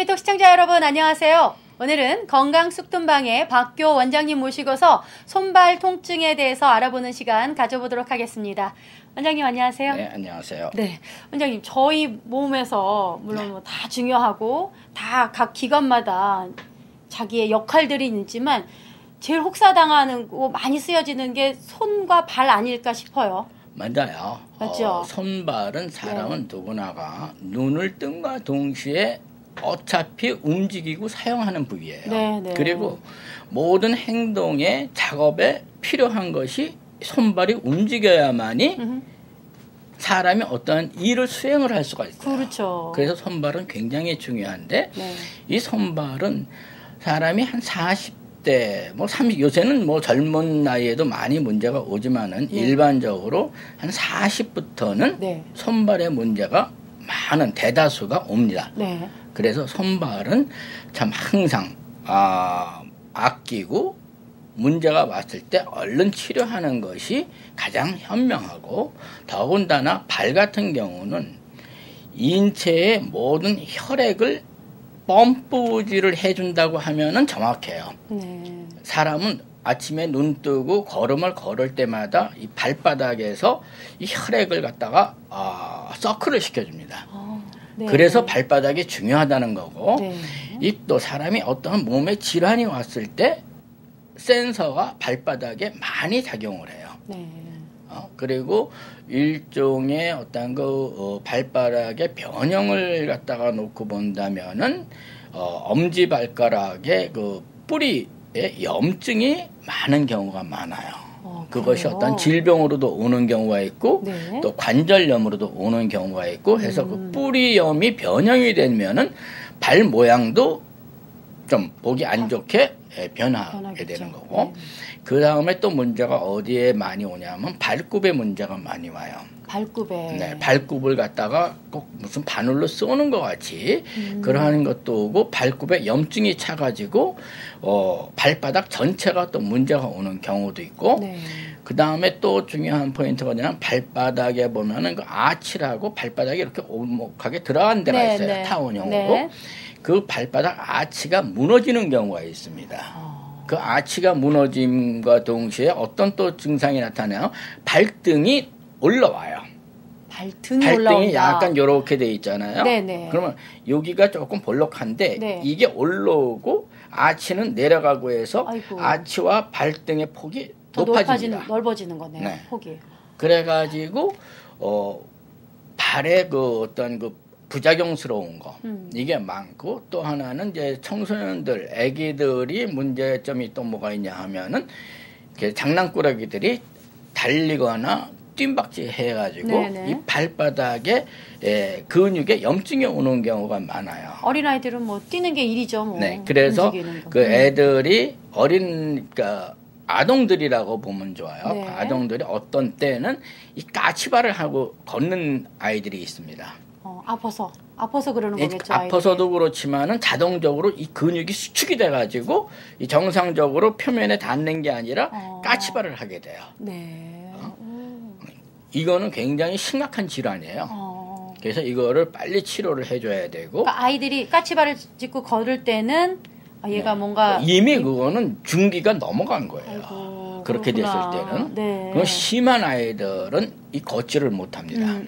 빅데이터 시청자 여러분 안녕하세요. 오늘은 건강쑥tum방의 박교 원장님 모시고서 손발 통증에 대해서 알아보는 시간 가져보도록 하겠습니다. 원장님 안녕하세요. 네, 안녕하세요. 네, 원장님 저희 몸에서 물론 뭐 다 중요하고 다 각 기관마다 자기의 역할들이 있지만 제일 혹사당하는 거 많이 쓰여지는 게 손과 발 아닐까 싶어요. 맞아요. 맞죠? 손발은 사람은 누구나가 눈을 뜬과 동시에 어차피 움직이고 사용하는 부위예요. 네. 그리고 모든 행동에 작업에 필요한 것이 손발이 움직여야만이 사람이 어떤 일을 수행을 할 수가 있어요. 그렇죠. 그래서 손발은 굉장히 중요한데 네. 이 손발은 사람이 한 40대, 뭐 30, 요새는 뭐 젊은 나이에도 많이 문제가 오지만은 일반적으로 한 40부터는 네. 손발에 문제가 많은 대다수가 옵니다. 네. 그래서 손발은 참 항상 아끼고 문제가 왔을 때 얼른 치료하는 것이 가장 현명하고 더군다나 발 같은 경우는 인체의 모든 혈액을 펌프질을 해준다고 하면은 정확해요. 네. 사람은 아침에 눈 뜨고 걸음을 걸을 때마다 이 발바닥에서 이 혈액을 갖다가 서클을 시켜줍니다. 네. 그래서 발바닥이 중요하다는 거고 네. 이 또 사람이 어떠한 몸에 질환이 왔을 때 센서가 발바닥에 많이 작용을 해요. 네. 그리고 일종의 어떤 발바닥의 변형을 갖다가 놓고 본다면은 엄지발가락의 그 뿌리에 염증이 많은 경우가 많아요. 그것이 그래요? 어떤 질병으로도 오는 경우가 있고 네. 또 관절염으로도 오는 경우가 있고 해서 그 뿌리염이 변형이 되면은 발 모양도 좀 보기 안 좋게 변하게 변하겠죠. 되는 거고 네. 그 다음에 또 문제가 어디에 많이 오냐면 발굽에 문제가 많이 와요. 발굽에. 네, 발굽을 갖다가 꼭 무슨 바늘로 쏘는 것 같이 그러한 것도 오고 발굽에 염증이 차가지고 발바닥 전체가 또 문제가 오는 경우도 있고 네. 그 다음에 또 중요한 포인트가 뭐냐면 발바닥에 보면은 그 아치라고 발바닥에 이렇게 오목하게 들어간 데가 네, 있어요. 네. 타원형으로. 네. 그 발바닥 아치가 무너지는 경우가 있습니다. 그 아치가 무너짐과 동시에 어떤 또 증상이 나타나요? 발등이 올라와요. 발등이 발등이 올라온다. 약간 이렇게 돼 있잖아요. 네네. 그러면 여기가 조금 볼록한데 네. 이게 올라오고 아치는 내려가고 해서 아이고. 아치와 발등의 폭이 더 높아집니다. 넓어지는 거네요. 네. 폭이. 그래가지고 발에 그 어떤 그 부작용스러운 거 이게 많고 또 하나는 이제 청소년들, 아기들이 문제점이 또 뭐가 있냐 하면은 장난꾸러기들이 달리거나 뜀박질 해가지고 네네. 이 발바닥에 근육에 염증이 오는 경우가 많아요. 어린아이들은 뭐 뛰는 게 일이죠. 뭐. 네, 그래서 움직이는 거. 그 애들이 그러니까 아동들이라고 보면 좋아요. 네. 아동들이 어떤 때는 이 까치발을 하고 걷는 아이들이 있습니다. 아파서 그러는 거겠죠. 아파서도 아이들이. 그렇지만은 자동적으로 이 근육이 수축이 돼가지고 이 정상적으로 표면에 닿는 게 아니라 까치발을 하게 돼요. 네. 이거는 굉장히 심각한 질환이에요. 그래서 이거를 빨리 치료를 해줘야 되고. 그러니까 아이들이 까치발을 짚고 걸을 때는 얘가 뭔가 이미 그거는 중기가 넘어간 거예요. 아이고, 그렇게 그렇구나. 됐을 때는. 네. 그럼 심한 아이들은 이 걷지를 못합니다.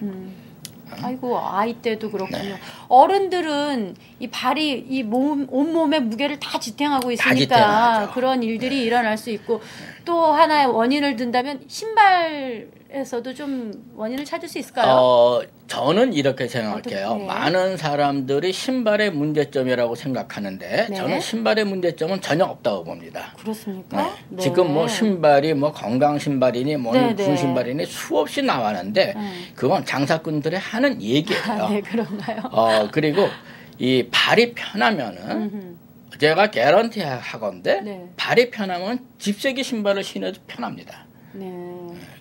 아이고 아이 때도 그렇군요. 네. 어른들은 이 발이 이 온몸의 무게를 다 지탱하고 있으니까 지탱하죠. 그런 일들이 일어날 수 있고 또 하나의 원인을 든다면 신발에서도 좀 원인을 찾을 수 있을까요? 저는 이렇게 생각해요. 어떻게? 많은 사람들이 신발의 문제점이라고 생각하는데 네. 저는 신발의 문제점은 전혀 없다고 봅니다. 그렇습니까? 네. 네. 지금 뭐 신발이 뭐 건강 신발이니 뭐 네, 무슨 네. 신발이니 수없이 나왔는데 그건 장사꾼들이 하는 얘기예요. 네, 그런가요? 그리고 이 발이 편하면은 제가 개런티 하건데 네. 발이 편하면 집세기 신발을 신어도 편합니다. 네.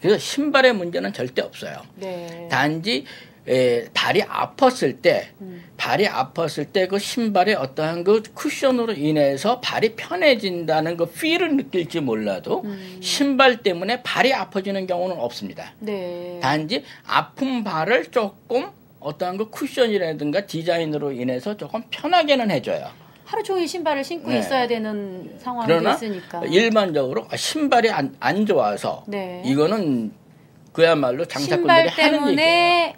그래서 신발의 문제는 절대 없어요. 네. 단지 발이 아팠을 때 그 신발의 어떠한 그 쿠션으로 인해서 발이 편해진다는 그 필을 느낄지 몰라도 신발 때문에 발이 아파지는 경우는 없습니다. 네. 단지 아픈 발을 조금 어떠한 그 쿠션이라든가 디자인으로 인해서 조금 편하게는 해줘요. 하루 종일 신발을 신고 네. 있어야 되는 상황이 그러나 있으니까. 일반적으로 신발이 안 좋아서 네. 이거는 그야말로 장사꾼들이 신발 하는 얘기예요. 때문에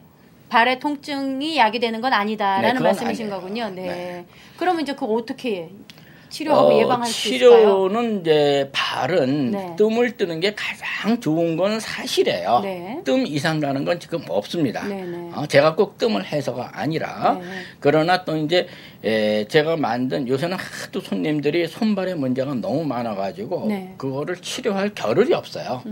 발의 통증이 야기되는 건 아니다라는 그건 말씀이신 아니에요. 거군요. 네. 네. 그러면 이제 그거 어떻게 치료하고 예방할 수 있을까요? 치료는 이제 발은 네. 뜸을 뜨는 게 가장 좋은 건 사실이에요. 네. 뜸 이상이라는 건 지금 없습니다. 네네. 제가 꼭 뜸을 해서가 아니라 네. 그러나 또 이제 제가 만든 요새는 하도 손님들이 손발에 문제가 너무 많아가지고 네. 그거를 치료할 겨를이 없어요.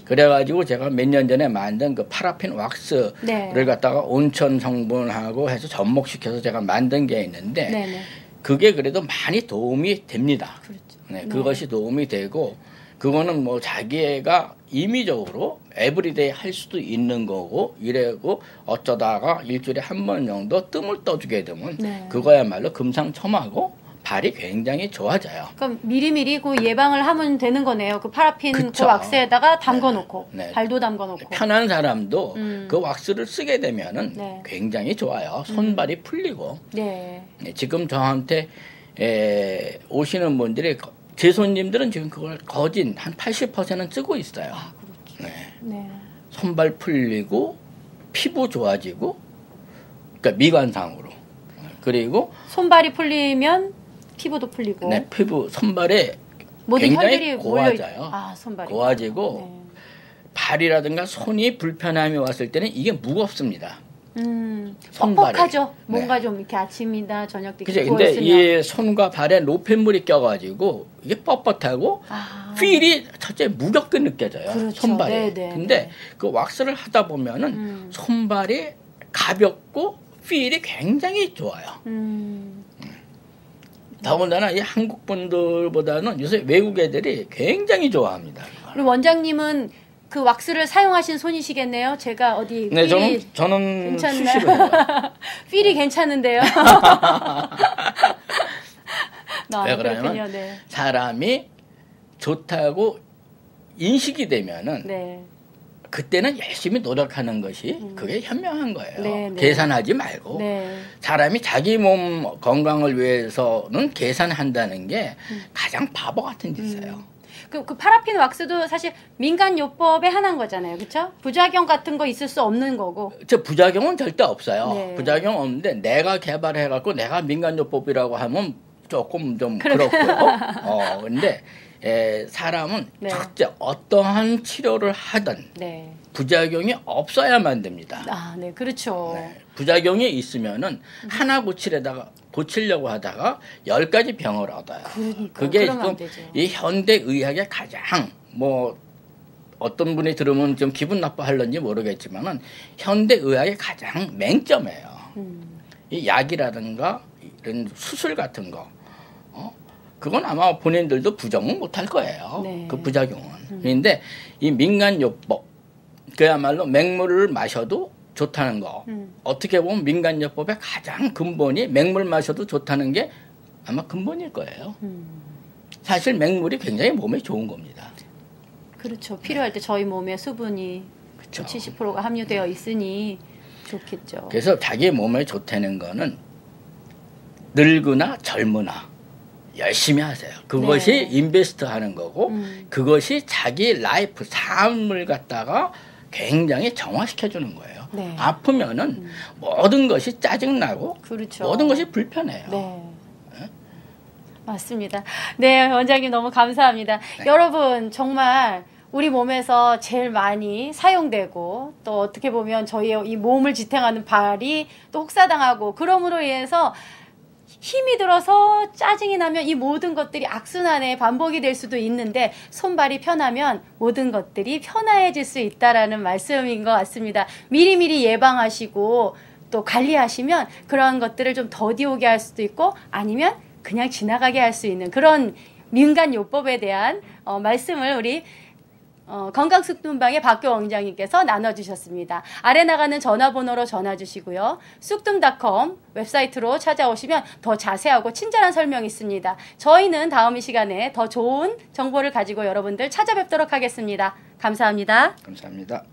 그래가지고 제가 몇 년 전에 만든 그 파라핀 왁스를 네. 갖다가 온천 성분하고 해서 접목시켜서 제가 만든 게 있는데 네네. 그게 그래도 많이 도움이 됩니다. 그렇죠. 네, 네. 그것이 도움이 되고 그거는 뭐 자기가 임의적으로 에브리데이 할 수도 있는 거고 이래고 어쩌다가 일주일에 한 번 정도 뜸을 떠주게 되면 네. 그거야말로 금상첨화고 발이 굉장히 좋아져요. 그럼 미리미리 그 예방을 하면 되는 거네요. 그 파라핀 그 그쵸. 왁스에다가 담궈놓고 네. 발도 담궈놓고. 편한 사람도 그 왁스를 쓰게 되면은 네. 굉장히 좋아요. 손발이 풀리고 네. 지금 저한테 오시는 분들이 제 손님들은 지금 그걸 거진 한 80%는 쓰고 있어요. 아, 그렇죠. 네. 네. 손발 풀리고 피부 좋아지고 그러니까 미관상으로 그리고 손발이 풀리면 피부도 풀리고. 네, 피부 손발에 모든 굉장히 혈들이 고와져요. 아, 손발이. 고와지고 네. 발이라든가 손이 불편함이 왔을 때는 이게 무겁습니다. 손발이. 뻑뻑하죠. 네. 뭔가 좀 이렇게 아침이나 저녁 때 그죠? 입고 근데 있으면. 이 손과 발에 노폐물이 껴가지고 이게 뻣뻣하고 아. 필이 첫째 무겁게 느껴져요. 그렇죠. 손발이. 네네. 근데 그 왁스를 하다 보면은 손발이 가볍고 필이 굉장히 좋아요. 더군다나 이 한국 분들보다는 요새 외국 애들이 굉장히 좋아합니다. 우리 원장님은 그 왁스를 사용하신 손이시겠네요. 제가 어디 네, 필이 저는 괜찮나요? 수시로 해요. 필이 괜찮은데요. 왜 그러냐면 그렇군요. 네. 사람이 좋다고 인식이 되면은 네. 그때는 열심히 노력하는 것이 그게 현명한 거예요. 네, 네. 계산하지 말고 네. 사람이 자기 몸 건강을 위해서는 계산한다는 게 가장 바보 같은 짓이에요. 그 파라핀 왁스도 사실 민간요법의 하나인 거잖아요. 그렇죠? 부작용 같은 거 있을 수 없는 거고. 저 부작용은 절대 없어요. 네. 부작용 없는데 내가 개발해갖고 내가 민간요법이라고 하면 조금 좀 그렇고요. 근데 사람은 네. 첫째 어떠한 치료를 하든 네. 부작용이 없어야만 됩니다. 아, 네. 그렇죠. 부작용이 있으면은 하나 고치려고 하다가 10가지 병을 얻어요. 그러니까 그게 그러면 안 지금 되죠. 이 현대 의학의 가장 뭐 어떤 분이 들으면 좀 기분 나빠할런지 모르겠지만은 현대 의학의 가장 맹점이에요. 이 약이라든가 이런 수술 같은 거, 그건 아마 본인들도 부정은 못할 거예요. 네. 그 부작용은. 그런데 이 민간요법, 그야말로 맹물을 마셔도 좋다는 거. 어떻게 보면 민간요법의 가장 근본이 맹물 마셔도 좋다는 게 아마 근본일 거예요. 사실 맹물이 굉장히 몸에 좋은 겁니다. 그렇죠. 필요할 때 저희 몸에 수분이 그쵸. 70%가 함유되어 있으니 좋겠죠. 그래서 자기 몸에 좋다는 거는 늙으나 젊으나 열심히 하세요. 그것이 네. 인베스트 하는 거고 그것이 자기 라이프, 삶을 갖다가 굉장히 정화시켜 주는 거예요. 네. 아프면은 모든 것이 짜증나고 그렇죠. 모든 것이 불편해요. 네. 맞습니다. 네, 원장님 너무 감사합니다. 여러분, 정말 우리 몸에서 제일 많이 사용되고 또 어떻게 보면 저희의 이 몸을 지탱하는 발이 또 혹사당하고 그럼으로 인해서 힘이 들어서 짜증이 나면 이 모든 것들이 악순환의 반복이 될 수도 있는데 손발이 편하면 모든 것들이 편해질 수 있다라는 말씀인 것 같습니다. 미리미리 예방하시고 또 관리하시면 그런 것들을 좀 더디 오게 할 수도 있고 아니면 그냥 지나가게 할 수 있는 그런 민간요법에 대한 말씀을 우리 건강쑥뜸방의 박교 원장님께서 나눠주셨습니다. 아래 나가는 전화번호로 전화주시고요. 쑥뜸닷컴 웹사이트로 찾아오시면 더 자세하고 친절한 설명이 있습니다. 저희는 다음 이 시간에 더 좋은 정보를 가지고 여러분들 찾아뵙도록 하겠습니다. 감사합니다. 감사합니다.